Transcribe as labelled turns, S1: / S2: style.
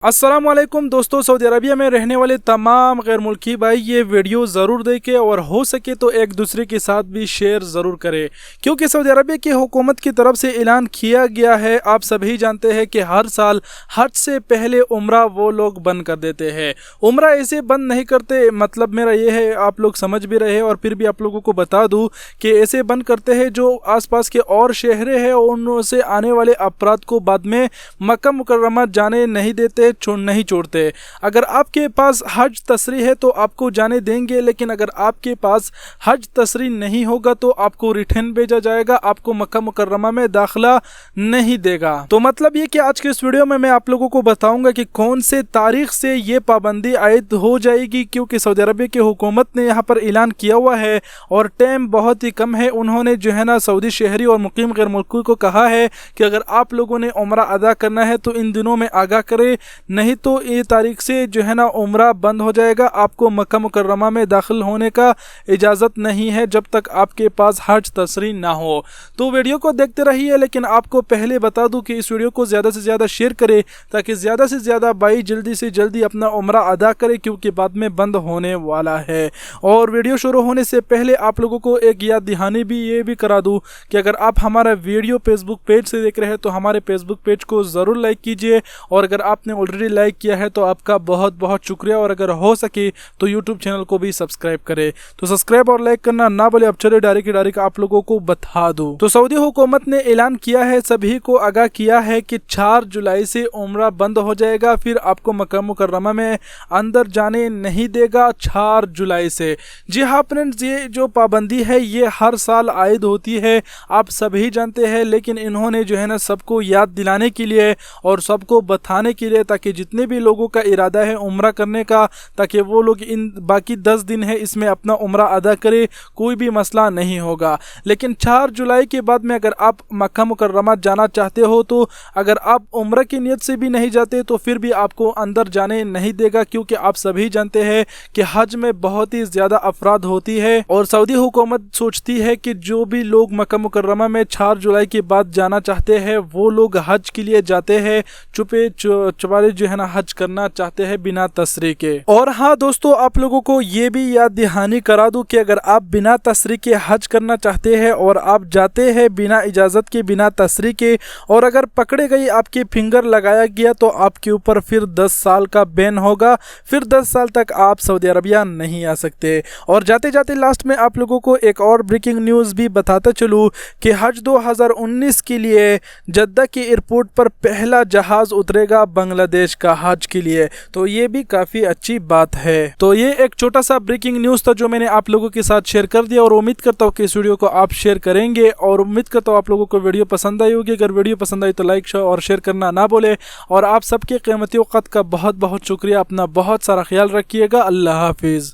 S1: अस्सलाम वालेकुम दोस्तों, सऊदी अरबिया में रहने वाले तमाम गैर मुल्की भाई ये वीडियो ज़रूर देखें और हो सके तो एक दूसरे के साथ भी शेयर ज़रूर करें, क्योंकि सऊदी अरबिया की हुकूमत की तरफ से ऐलान किया गया है। आप सभी जानते हैं कि हर साल हज से पहले उम्रा वो लोग बंद कर देते हैं। उम्रा ऐसे बंद नहीं करते, मतलब मेरा ये है, आप लोग समझ भी रहे और फिर भी आप लोगों को बता दूँ कि ऐसे बंद करते हैं जो आसपास के और शहरें हैं उनसे आने वाले अफराद को बाद में मक्का मुकर्रमा जाने नहीं देते, नहीं छोड़ते। अगर आपके पास हज तसरी है तो आपको जाने देंगे, लेकिन अगर आपके पास हज तसरी नहीं होगा तो आपको रिटर्न भेजा जाएगा, आपको मक्का मुकर्रमा में दाखिला नहीं देगा। तो मतलब ये कि आज के इस वीडियो में मैं आप लोगों को बताऊंगा कि कौन से तारीख से ये पाबंदी आयद हो जाएगी, क्योंकि सऊदी अरबिया की हुकूमत ने यहाँ पर ऐलान किया हुआ है और टाइम बहुत ही कम है। उन्होंने जो है ना सऊदी शहरी और मुकीम गैर मुल्की को कहा है कि अगर आप लोगों ने उम्रा अदा करना है तो इन दिनों में आगाह करे, नहीं तो ये तारीख से जो है ना उम्रा बंद हो जाएगा। आपको मक्का मुकर्रमा में दाखिल होने का इजाज़त नहीं है जब तक आपके पास हज तसरी ना हो। तो वीडियो को देखते रहिए, लेकिन आपको पहले बता दूं कि इस वीडियो को ज़्यादा से ज़्यादा शेयर करें ताकि ज़्यादा से ज़्यादा भाई जल्दी से जल्दी अपना उम्रा अदा करें, क्योंकि बाद में बंद होने वाला है। और वीडियो शुरू होने से पहले आप लोगों को एक याद दहानी भी ये भी करा दूँ कि अगर आप हमारा वीडियो फेसबुक पेज से देख रहे हैं तो हमारे फेसबुक पेज को ज़रूर लाइक कीजिए, और अगर आपने ऑलरेडी लाइक किया है तो आपका बहुत बहुत शुक्रिया, और अगर हो सके तो यूट्यूब चैनल को भी सब्सक्राइब करें। तो सब्सक्राइब और लाइक करना ना बोले, अब चले डायरेक्ट आप लोगों को बता दूं। तो सऊदी हुकूमत ने ऐलान किया है, सभी को आगाह किया है कि 4 जुलाई से उम्रा बंद हो जाएगा, फिर आपको मक्का मुकर्रमा में अंदर जाने नहीं देगा 4 जुलाई से। जी हाँ फ्रेंड्स, ये जो पाबंदी है ये हर साल आयद होती है, आप सभी जानते हैं, लेकिन इन्होंने जो है ना सबको याद दिलाने के लिए और सबको बताने के लिए, ताकि जितने भी लोगों का इरादा है उम्रा करने का, ताकि वो लोग इन बाकी 10 दिन है इसमें अपना उम्रा अदा करे, कोई भी मसला नहीं होगा। लेकिन 4 जुलाई के बाद में अगर आप मक्का मुकर्रमा जाना चाहते हो तो अगर आप उम्रा की नीयत से भी नहीं जाते तो फिर भी आपको अंदर जाने नहीं देगा, क्योंकि आप सभी जानते हैं कि हज में बहुत ही ज़्यादा अफराद होती है और सऊदी हुकूमत सोचती है कि जो भी लोग मक्का मुकर्रमा में 4 जुलाई के बाद जाना चाहते हैं वो लोग हज के लिए जाते हैं, चुपे चुपारे जो है ना हज करना चाहते हैं बिना तसरी के। और हाँ दोस्तों, आप लोगों को ये भी याद दहानी करा दूं कि अगर आप बिना तसरी के हज करना चाहते हैं और आप जाते हैं बिना इजाज़त के, बिना तसरी के, और अगर पकड़े गई आपकी फिंगर लगाया गया तो आपके ऊपर फिर 10 साल का बैन होगा, फिर 10 साल तक आप सऊदी अरबिया नहीं आ सकते। और जाते जाते लास्ट में आप लोगों को एक और ब्रेकिंग न्यूज़ भी बताता चलूँ कि हज 2019 के लिए जद्दा के एयरपोर्ट पर पहला जहाज़ उतरेगा बांग्लादेश का हज के लिए, तो ये भी काफ़ी अच्छी बात है। तो ये एक छोटा सा ब्रेकिंग न्यूज़ था जो मैंने आप लोगों के साथ शेयर कर दिया, और उम्मीद करता हूँ कि इस वीडियो को आप शेयर करेंगे, और उम्मीद करता हूँ आप लोगों को वीडियो पसंद आई होगी। अगर वीडियो पसंद आई तो लाइक और शेयर करना ना बोले, और आप सबके कीमती वक़्त का बहुत बहुत शुक्रिया। अपना बहुत सारा ख्याल रखिएगा। अल्लाह हाफिज़।